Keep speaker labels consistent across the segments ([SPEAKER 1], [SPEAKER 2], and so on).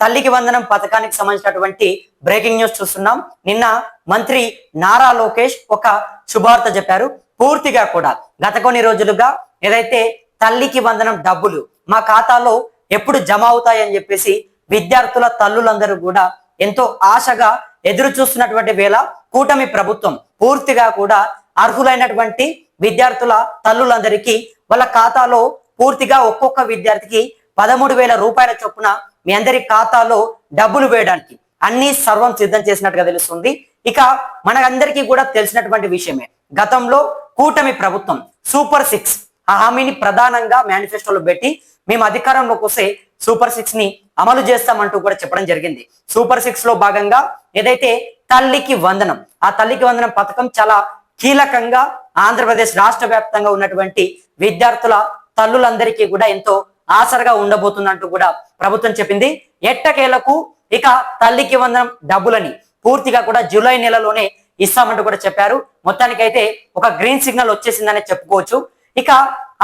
[SPEAKER 1] తల్లికి వందనం పథకానికి సంబంధించినటువంటి బ్రేకింగ్ న్యూస్ చూస్తున్నాం. నిన్న మంత్రి నారా లోకేష్ ఒక శుభార్త చెప్పారు. పూర్తిగా కూడా గత కొన్ని రోజులుగా ఏదైతే తల్లికి వందనం డబ్బులు మా ఖాతాలో ఎప్పుడు జమ అవుతాయని చెప్పేసి విద్యార్థుల తల్లులందరూ కూడా ఎంతో ఆశగా ఎదురు చూస్తున్నటువంటి వేళ కూటమి ప్రభుత్వం పూర్తిగా కూడా అర్హులైనటువంటి విద్యార్థుల తల్లులందరికీ వాళ్ళ ఖాతాలో పూర్తిగా ఒక్కొక్క విద్యార్థికి 13,000 రూపాయల చొప్పున మీ అందరి ఖాతాలో డబ్బులు వేయడానికి అన్ని సర్వం సిద్ధం చేసినట్టుగా తెలుస్తుంది. ఇక మనందరికీ కూడా తెలిసినటువంటి విషయమే, గతంలో కూటమి ప్రభుత్వం సూపర్ 6 ఆ హామీని ప్రధానంగా మేనిఫెస్టోలో పెట్టి మేము అధికారంలోకి వస్తే సూపర్ 6 ని అమలు చేస్తామంటూ కూడా చెప్పడం జరిగింది. సూపర్ 6 లో భాగంగా ఏదైతే తల్లికి వందనం, ఆ తల్లికి వందనం పథకం చాలా కీలకంగా ఆంధ్రప్రదేశ్ రాష్ట్ర వ్యాప్తంగా ఉన్నటువంటి విద్యార్థుల తల్లులందరికీ కూడా ఎంతో ఆసరగా ఉండబోతుందంటూ కూడా ప్రభుత్వం చెప్పింది. ఎట్టకేలకు ఇక తల్లికి వందనం డబ్బులని పూర్తిగా కూడా జూలై నెలలోనే ఇస్తామంటూ కూడా చెప్పారు. మొత్తానికైతే ఒక గ్రీన్ సిగ్నల్ వచ్చేసిందనే చెప్పుకోవచ్చు. ఇక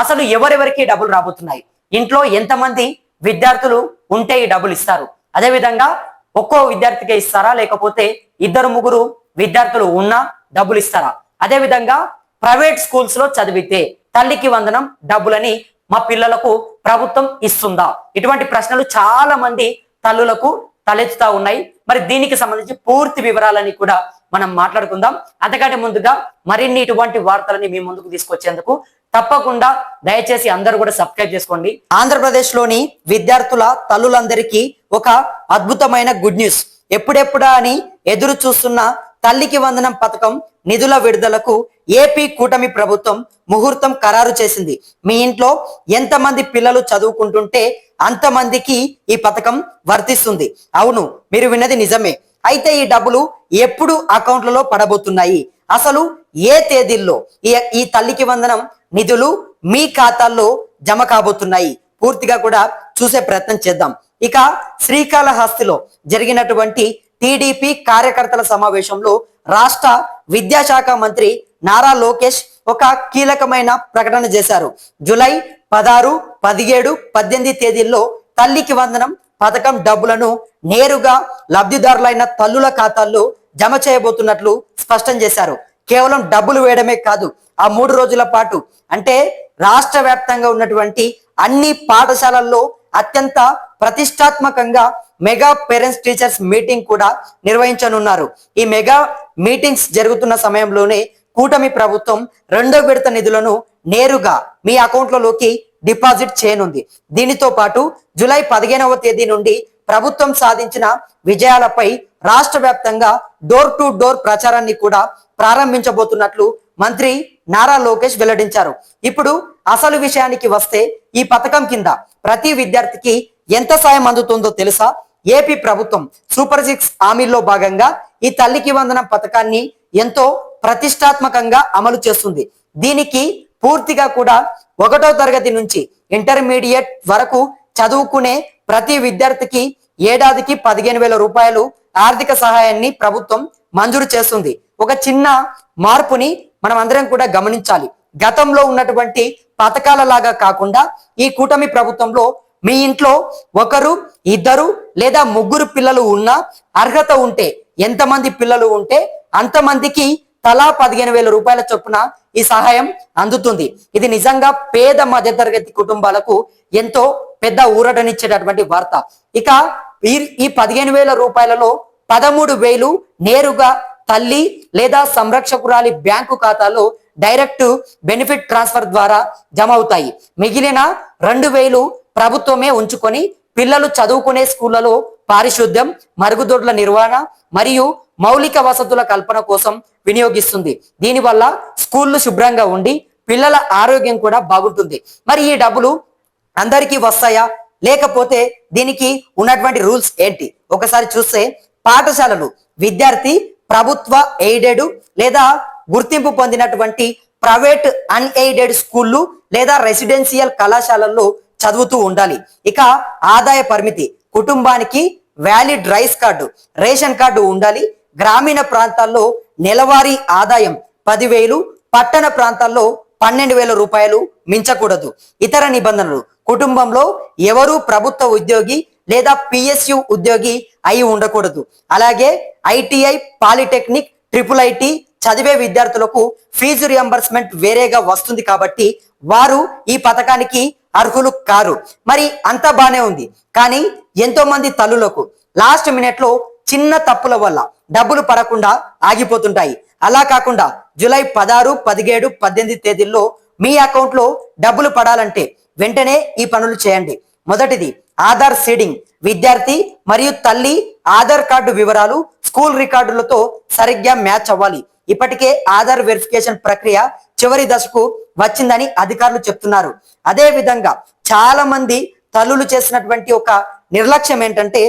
[SPEAKER 1] అసలు ఎవరెవరికి డబ్బులు రాబోతున్నాయి, ఇంట్లో ఎంతమంది విద్యార్థులు ఉంటే ఈ డబ్బులు ఇస్తారు, అదేవిధంగా ఒక్కో విద్యార్థికే ఇస్తారా లేకపోతే 2-3 విద్యార్థులు ఉన్నా డబ్బులు ఇస్తారా, అదేవిధంగా ప్రైవేట్ స్కూల్స్ లో చదివితే తల్లికి వందనం డబ్బులని మా పిల్లలకు ప్రభుత్వం ఇస్తుందా, ఇటువంటి ప్రశ్నలు చాలా మంది తల్లులకు తలెత్తుతా ఉన్నాయి. మరి దీనికి సంబంధించి పూర్తి వివరాలని కూడా మనం మాట్లాడుకుందాం. అంతకంటే ముందుగా మరిన్ని ఇటువంటి వార్తలని మీ ముందుకు తీసుకొచ్చేందుకు తప్పకుండా దయచేసి అందరూ కూడా సబ్స్క్రైబ్ చేసుకోండి. ఆంధ్రప్రదేశ్ లోని విద్యార్థుల తల్లులందరికీ ఒక అద్భుతమైన గుడ్ న్యూస్. ఎప్పుడెప్పుడా అని ఎదురు చూస్తున్న తల్లికి వందనం పథకం నిధుల విడుదలకు ఏపీ కూటమి ప్రభుత్వం ముహూర్తం ఖరారు చేసింది. మీ ఇంట్లో ఎంతమంది పిల్లలు చదువుకుంటుంటే అంతమందికి ఈ పథకం వర్తిస్తుంది. అవును, మీరు విన్నది నిజమే. అయితే ఈ డబ్బులు ఎప్పుడు అకౌంట్లలో పడబోతున్నాయి, అసలు ఏ తేదీల్లో ఈ తల్లికి వందనం నిధులు మీ ఖాతాల్లో జమ కాబోతున్నాయి, పూర్తిగా కూడా చూసే ప్రయత్నం చేద్దాం. ఇక శ్రీకాళహస్తిలో జరిగినటువంటి టీడీపీ కార్యకర్తల సమావేశంలో రాష్ట్ర విద్యాశాఖ మంత్రి నారా లోకేష్ ఒక కీలకమైన ప్రకటన చేశారు. జూలై 16, 17, 18 తేదీల్లో తల్లికి వందనం పథకం డబ్బులను నేరుగా లబ్ధిదారులైన తల్లుల ఖాతాల్లో జమ చేయబోతున్నట్లు స్పష్టం చేశారు. కేవలం డబ్బులు వేయడమే కాదు, ఆ 3 రోజుల పాటు అంటే రాష్ట్ర వ్యాప్తంగా ఉన్నటువంటి అన్ని పాఠశాలల్లో అత్యంత ప్రతిష్టాత్మకంగా మెగా పేరెంట్స్ టీచర్స్ మీటింగ్ కూడా నిర్వహించనున్నారు. ఈ మెగా మీటింగ్స్ జరుగుతున్న సమయంలోనే కూటమి ప్రభుత్వం 2వ విడత నిధులను నేరుగా మీ అకౌంట్లలోకి డిపాజిట్ చేయనుంది. దీనితో పాటు జూలై 15వ తేదీ నుండి ప్రభుత్వం సాధించిన విజయాలపై రాష్ట్ర వ్యాప్తంగా డోర్ టు డోర్ ప్రచారాన్ని కూడా ప్రారంభించబోతున్నట్లు మంత్రి నారా లోకేష్ వెల్లడించారు. ఇప్పుడు అసలు విషయానికి వస్తే ఈ పథకం కింద ప్రతి విద్యార్థికి ఎంత సాయం అందుతుందో తెలుసా? ఏపీ ప్రభుత్వం సూపర్ 6 హామీల్లో భాగంగా ఈ తల్లికి వందనం పథకాన్ని ఎంతో ప్రతిష్టాత్మకంగా అమలు చేస్తుంది. దీనికి పూర్తిగా కూడా 1వ తరగతి నుంచి ఇంటర్మీడియట్ వరకు చదువుకునే ప్రతి విద్యార్థికి ఏడాదికి 15,000 రూపాయలు ఆర్థిక సహాయాన్ని ప్రభుత్వం మంజూరు చేస్తుంది. ఒక చిన్న మార్పుని మనం అందరం కూడా గమనించాలి. గతంలో ఉన్నటువంటి పథకాల లాగా కాకుండా ఈ కూటమి ప్రభుత్వంలో మీ ఇంట్లో 1, 2 లేదా 3 పిల్లలు ఉన్నా అర్హత ఉంటే, ఎంతమంది పిల్లలు ఉంటే అంతమందికి తలా 15,000 రూపాయల చొప్పున ఈ సహాయం అందుతుంది. ఇది నిజంగా పేద మధ్యతరగతి కుటుంబాలకు ఎంతో పెద్ద ఊరటనిచ్చేటటువంటి వార్త. ఇక ఈ 15,000 రూపాయలలో 13,000 నేరుగా తల్లి లేదా సంరక్షకురాలి బ్యాంకు ఖాతాలో డైరెక్ట్ బెనిఫిట్ ట్రాన్స్ఫర్ ద్వారా జమ అవుతాయి. మిగిలిన 2,000 ప్రభుత్వమే ఉంచుకొని పిల్లలు చదువుకునే స్కూళ్లలో పారిశుద్ధ్యం, మరుగుదొడ్ల నిర్వహణ మరియు మౌలిక వసతుల కల్పన కోసం వినియోగిస్తుంది. దీనివల్ల స్కూళ్లు శుభ్రంగా ఉండి పిల్లల ఆరోగ్యం కూడా బాగుంటుంది. మరి ఈ డబ్బులు అందరికీ వస్తాయా, లేకపోతే దీనికి ఉన్నటువంటి రూల్స్ ఏంటి ఒకసారి చూస్తే, పాఠశాలలు విద్యార్థి ప్రభుత్వ ఎయిడెడ్ లేదా గుర్తింపు పొందినటువంటి ప్రైవేట్ అన్ఎయిడెడ్ స్కూళ్ళు లేదా రెసిడెన్షియల్ కళాశాలల్లో చదువుతూ ఉండాలి. ఇక ఆదాయ పరిమితి, కుటుంబానికి valid rice card, ration card ఉండాలి. గ్రామీణ ప్రాంతాల్లో నెలవారీ ఆదాయం 10,000, పట్టణ ప్రాంతాల్లో 12,000 రూపాయలు మించకూడదు. ఇతర నిబంధనలు, కుటుంబంలో ఎవరు ప్రభుత్వ ఉద్యోగి లేదా పిఎస్యు ఉద్యోగి అయి ఉండకూడదు. అలాగే ఐటీఐ, పాలిటెక్నిక్, ట్రిపుల్ ఐటీ చదివే విద్యార్థులకు ఫీజు రియంబర్స్మెంట్ వేరేగా వస్తుంది కాబట్టి వారు ఈ పథకానికి అర్హులు కారు. మరి అంతా బానే ఉంది, కానీ ఎంతో మంది తల్లులకు లాస్ట్ మినిట్ లో చిన్న తప్పుల వల్ల డబ్బులు పడకుండా ఆగిపోతుంటాయి. అలా కాకుండా జూలై 16, 17, 18 తేదీల్లో మీ అకౌంట్ లో డబ్బులు పడాలంటే వెంటనే ఈ పనులు చేయండి. మొదటిది ఆధార్ సీడింగ్. విద్యార్థి మరియు తల్లి ఆధార్ కార్డు వివరాలు స్కూల్ రికార్డులతో సరిగ్గా మ్యాచ్ అవ్వాలి. ఇప్పటికే ఆధార్ వెరిఫికేషన్ ప్రక్రియ చివరి దశకు వచ్చిందని అధికారులు చెప్తున్నారు. అదే విధంగా చాలా మంది తల్లులు చేసినటువంటి ఒక నిర్లక్ష్యం ఏంటంటే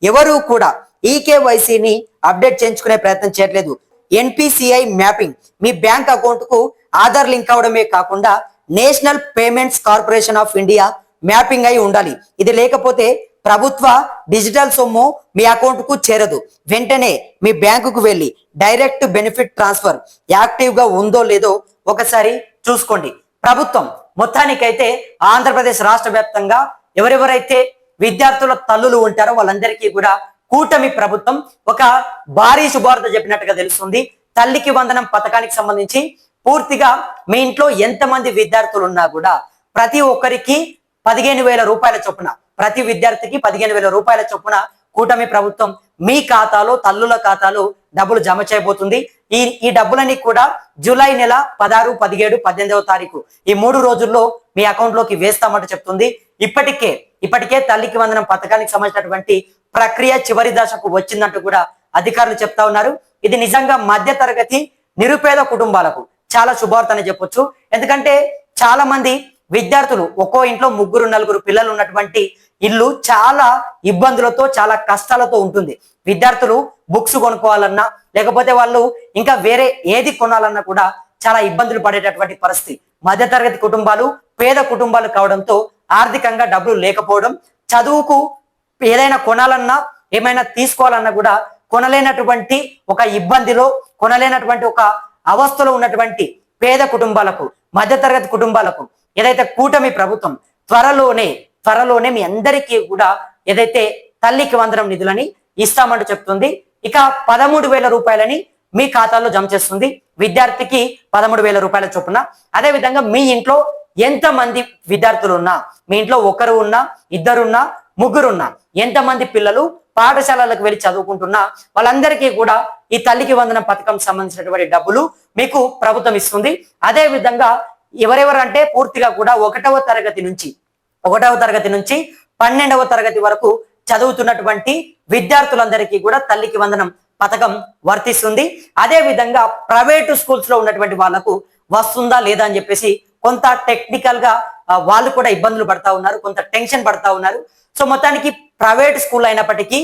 [SPEAKER 1] ఎవరు కూడా ఈకేవైసీని అప్డేట్ చేయించుకునే ప్రయత్నం చేయట్లేదు. ఎన్పిసిఐ మ్యాపింగ్ మీ బ్యాంక్ అకౌంట్ కు ఆధార్ లింక్ అవడమే కాకుండా national payments corporation of India mapping అయి ఉండాలి. ఇది లేకపోతే ప్రభుత్వ డిజిటల్ సొమ్ము మీ అకౌంట్ కు చేరదు. వెంటనే మీ బ్యాంకుకు వెళ్ళి డైరెక్ట్ బెనిఫిట్ ట్రాన్స్ఫర్ యాక్టివ్ గా ఉందో లేదో ఒకసారి చూసుకోండి. ప్రభుత్వం మొత్తానికైతే ఆంధ్రప్రదేశ్ రాష్ట్ర వ్యాప్తంగా ఎవరెవరైతే విద్యార్థుల తల్లులు ఉంటారో వాళ్ళందరికీ కూడా కూటమి ప్రభుత్వం ఒక భారీ శుభార్త చెప్పినట్టుగా తెలుస్తుంది. తల్లికి వందనం పథకానికి సంబంధించి పూర్తిగా మీ ఇంట్లో ఎంతమంది విద్యార్థులు ఉన్నా కూడా ప్రతి ఒక్కరికి 15,000 రూపాయల చొప్పున, ప్రతి విద్యార్థికి 15,000 రూపాయల చొప్పున కూటమి ప్రభుత్వం మీ ఖాతాలో, తల్లుల ఖాతాలో డబ్బులు జమ చేయబోతుంది. ఈ డబ్బులని కూడా జూలై నెల 16, 17, 18వ తారీఖు ఈ 3 రోజుల్లో మీ అకౌంట్ లోకి వేస్తామంటూ చెప్తుంది. ఇప్పటికే తల్లికి వందనం పథకానికి సంబంధించినటువంటి ప్రక్రియ చివరి దశకు వచ్చిందంటూ కూడా అధికారులు చెప్తా ఉన్నారు. ఇది నిజంగా మధ్య తరగతి నిరుపేద కుటుంబాలకు చాలా శుభార్త అని చెప్పొచ్చు. ఎందుకంటే చాలా మంది విద్యార్థులు ఒక్కో ఇంట్లో 3, 4 పిల్లలు ఉన్నటువంటి ఇల్లు చాలా ఇబ్బందులతో, చాలా కష్టాలతో ఉంటుంది. విద్యార్థులు బుక్స్ కొనుక్కోవాలన్నా లేకపోతే వాళ్ళు ఇంకా వేరే ఏది కొనాలన్నా కూడా చాలా ఇబ్బందులు పడేటటువంటి పరిస్థితి. మధ్యతరగతి కుటుంబాలు, పేద కుటుంబాలు కావడంతో ఆర్థికంగా డబ్బులు లేకపోవడం, చదువుకు ఏదైనా కొనాలన్నా ఏమైనా తీసుకోవాలన్నా కూడా కొనలేనటువంటి ఒక ఇబ్బందిలో, కొనలేనటువంటి ఒక అవస్థలో ఉన్నటువంటి పేద కుటుంబాలకు, మధ్యతరగతి కుటుంబాలకు ఏదైతే కూటమి ప్రభుత్వం త్వరలోనే మీ అందరికీ కూడా ఏదైతే తల్లికి వందనం నిధులని ఇస్తామంటూ చెప్తుంది. ఇక 13,000 రూపాయలని మీ ఖాతాలో జమ చేస్తుంది. విద్యార్థికి 13,000 రూపాయల చొప్పున. అదే విధంగా మీ ఇంట్లో ఎంతమంది విద్యార్థులు ఉన్నా, మీ ఇంట్లో ఒకరు ఉన్నా, ఇద్దరున్నా, ముగ్గురున్నా, ఎంతమంది పిల్లలు పాఠశాలలకు వెళ్ళి చదువుకుంటున్నా వాళ్ళందరికీ కూడా ఈ తల్లికి వందనం పథకం సంబంధించినటువంటి డబ్బులు మీకు ప్రభుత్వం ఇస్తుంది. అదే విధంగా ఎవరెవరంటే పూర్తిగా కూడా 1వ తరగతి నుంచి 12వ తరగతి వరకు చదువుతున్నటువంటి విద్యార్థులందరికీ కూడా తల్లికి వందనం పథకం వర్తిస్తుంది. అదే విధంగా ప్రైవేటు స్కూల్స్ లో ఉన్నటువంటి వాళ్లకు వస్తుందా లేదా అని చెప్పేసి కొంత టెక్నికల్ గా వాళ్ళు కూడా ఇబ్బందులు పడతా ఉన్నారు, కొంత టెన్షన్ పడతా ఉన్నారు. సో మొత్తానికి ప్రైవేట్ స్కూల్ అయినప్పటికీ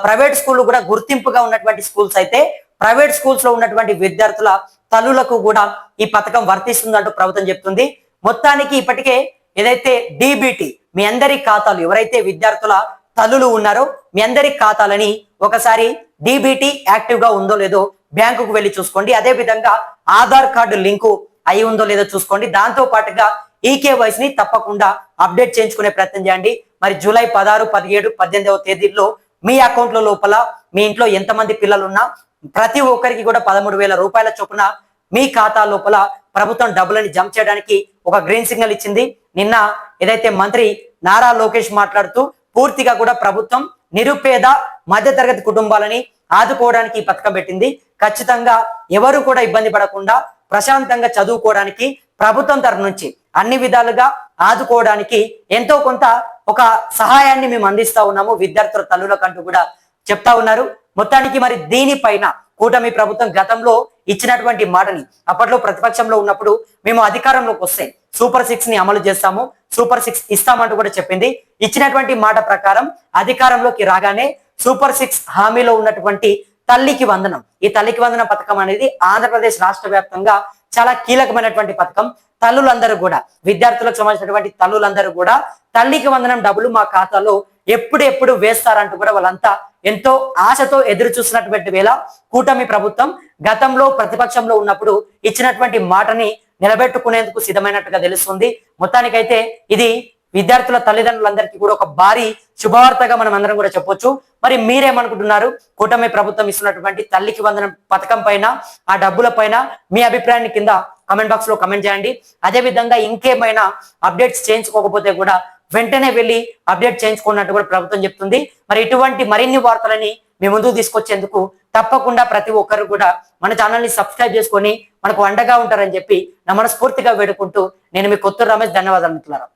[SPEAKER 1] ప్రైవేట్ స్కూల్ కూడా గుర్తింపుగా ఉన్నటువంటి స్కూల్స్ అయితే ప్రైవేట్ స్కూల్స్ లో ఉన్నటువంటి విద్యార్థుల తల్లులకు కూడా ఈ పథకం వర్తిస్తుందంటూ ప్రభుత్వం చెప్తుంది. మొత్తానికి ఇప్పటికే ఏదైతే డీబీటీ మీ అందరి ఖాతాలు, ఎవరైతే విద్యార్థుల తల్లులు ఉన్నారో మీ అందరి ఖాతాలని ఒకసారి డీబీటీ యాక్టివ్ గా ఉందో లేదో బ్యాంకుకు వెళ్ళి చూసుకోండి. అదే విధంగా ఆధార్ కార్డు లింకు అయి ఉందో లేదో చూసుకోండి. దాంతో పాటుగా ఈకేవైసీని తప్పకుండా అప్డేట్ చేయించుకునే ప్రయత్నం చేయండి. మరి జూలై 16, 17, 18వ తేదీల్లో మీ అకౌంట్ల లోపల మీ ఇంట్లో ఎంతమంది పిల్లలు ఉన్నా ప్రతి ఒక్కరికి కూడా 13,000 రూపాయల చొప్పున మీ ఖాతా లోపల ప్రభుత్వం డబ్బులని జమ చేయడానికి ఒక గ్రీన్ సిగ్నల్ ఇచ్చింది. నిన్న ఏదైతే మంత్రి నారా లోకేష్ మాట్లాడుతూ పూర్తిగా కూడా ప్రభుత్వం నిరుపేద మధ్యతరగతి కుటుంబాలని ఆదుకోవడానికి ఈ పథకం పెట్టింది. ఖచ్చితంగా ఎవరు కూడా ఇబ్బంది పడకుండా ప్రశాంతంగా చదువుకోవడానికి ప్రభుత్వం తరఫు నుంచి అన్ని విధాలుగా ఆదుకోవడానికి ఎంతో కొంత ఒక సహాయాన్ని మేము అందిస్తా ఉన్నాము విద్యార్థుల తల్లులకంటూ కూడా చెప్తా ఉన్నారు. మొత్తానికి మరి దీనిపైన కూటమి ప్రభుత్వం గతంలో ఇచ్చినటువంటి మాటని, అప్పట్లో ప్రతిపక్షంలో ఉన్నప్పుడు మేము అధికారంలోకి వస్తే సూపర్ 6 ని అమలు చేస్తాము, సూపర్ 6 ఇస్తామంటూ కూడా చెప్పింది. ఇచ్చినటువంటి మాట ప్రకారం అధికారంలోకి రాగానే సూపర్ 6 హామీలో ఉన్నటువంటి తల్లికి వందనం, ఈ తల్లికి వందనం పథకం అనేది ఆంధ్రప్రదేశ్ రాష్ట్ర వ్యాప్తంగా చాలా కీలకమైనటువంటి పథకం. తల్లులందరూ కూడా, విద్యార్థులకు సంబంధించినటువంటి తల్లులందరూ కూడా తల్లికి వందనం డబ్బులు మా ఖాతాలో ఎప్పుడు వేస్తారంటూ కూడా వాళ్ళంతా ఎంతో ఆశతో ఎదురు చూసినటువంటి వేళ కూటమి ప్రభుత్వం గతంలో ప్రతిపక్షంలో ఉన్నప్పుడు ఇచ్చినటువంటి మాటని నిలబెట్టుకునేందుకు సిద్ధమైనట్టుగా తెలుస్తుంది. మొత్తానికైతే ఇది విద్యార్థుల తల్లిదండ్రులందరికీ కూడా ఒక భారీ శుభవార్తగా మనం అందరం కూడా చెప్పొచ్చు. మరి మీరేమనుకుంటున్నారు? కూటమి ప్రభుత్వం ఇస్తున్నటువంటి తల్లికి వందనం పథకం పైన, ఆ డబ్బుల పైన మీ అభిప్రాయాన్ని కింద కమెంట్ బాక్స్ లో కమెంట్ చేయండి. అదే విధంగా ఇంకేమైనా అప్డేట్స్ చేయించుకోకపోతే కూడా వెంటనే వెళ్ళి అప్డేట్ చేయించుకున్నట్టు కూడా ప్రభుత్వం చెప్తుంది. మరి ఇటువంటి మరిన్ని వార్తలని మీ ముందుకు తీసుకొచ్చేందుకు తప్పకుండా ప్రతి ఒక్కరు కూడా మన ఛానల్ ని సబ్స్క్రైబ్ చేసుకొని మనకు అండగా ఉంటారని చెప్పి నా మనస్ఫూర్తిగా వేడుకుంటూ నేను మీ కొత్తూరు రమేష్. ధన్యవాదాలు మిత్రులారా.